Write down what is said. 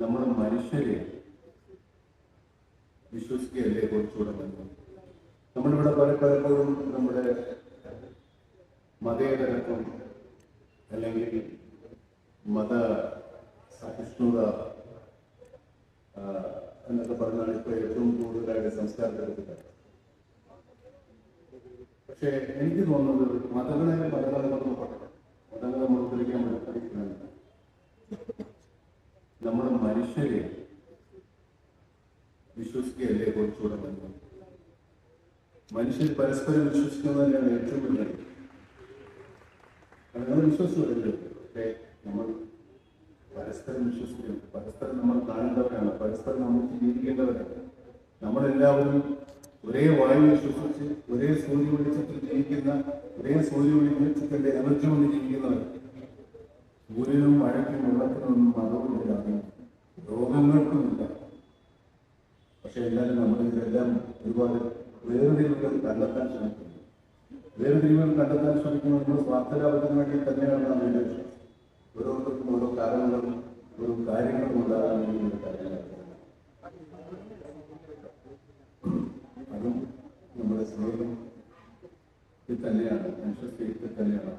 നമ്മൾ മനുഷ്യരെ വിശ്വസിക്കുകയല്ലേ കുറച്ചുകൂടെ നല്ലത്. നമ്മളിവിടെ പലപ്പോഴും നമ്മുടെ മതേതരത്വം അല്ലെങ്കിൽ മത സഹിഷ്ണുത എന്നൊക്കെ പറഞ്ഞാണ് ഇപ്പോൾ ഏറ്റവും കൂടുതലായിട്ട് സംസ്കാരത്തിലെടുക്കുക. പക്ഷേ എനിക്ക് തോന്നുന്നത് മതങ്ങളെ നമ്മൾ ഉപയോഗിക്കാൻ പഠിക്കുന്നുണ്ട്. നമ്മൾ മനുഷ്യരെ വിശ്വസിക്കുകയല്ലേ കുറച്ചുകൂടെ നല്ലത്. മനുഷ്യർ പരസ്പരം വിശ്വസിക്കുന്നത് തന്നെയാണ് ഏറ്റവും വലിയത്. നമ്മൾ വിശ്വസിച്ചല്ലോ. പക്ഷേ നമ്മൾ പരസ്പരം വിശ്വസിക്കണം. പരസ്പരം നമ്മൾ കാണേണ്ടവരാണ്. പരസ്പരം നമ്മൾ ജീവിക്കേണ്ടവരാണ്. നമ്മളെല്ലാവരും ഒരേ വായു വിശ്വസിച്ച് ഒരേ സൂര്യ വെളിച്ചത്തിൽ ജീവിക്കുന്ന, ഒരേ സൂര്യ വെളിച്ചത്തിന്റെ എനർജി കൊണ്ട് ജീവിക്കുന്നവർ. സൂര്യനും മഴയ്ക്കും വെള്ളത്തിനൊന്നും മതവുമില്ല, രോഗങ്ങൾക്കുമില്ല. പക്ഷെ എന്നാലും നമ്മളിതെല്ലാം ഒരുപാട് വേർതിരിവുകൾ കണ്ടെത്താൻ ശ്രമിക്കുന്നു. വേർതിരിവുകൾ കണ്ടെത്താൻ ശ്രമിക്കുന്നത് നമ്മൾ സ്വാർത്ഥലാഭത്തിന് വേണ്ടി തന്നെയാണ് നാം വിചാരിച്ചത്. ഓരോരുത്തർക്കും ഓരോ കാരണങ്ങളും ഓരോ കാര്യങ്ങളും ഉണ്ടാകാൻ വേണ്ടി കാര്യങ്ങൾ. അതും നമ്മുടെ സ്നേഹത്തിൽ തന്നെയാണ്, മനുഷ്യ സ്നേഹത്തിൽ തന്നെയാണ്.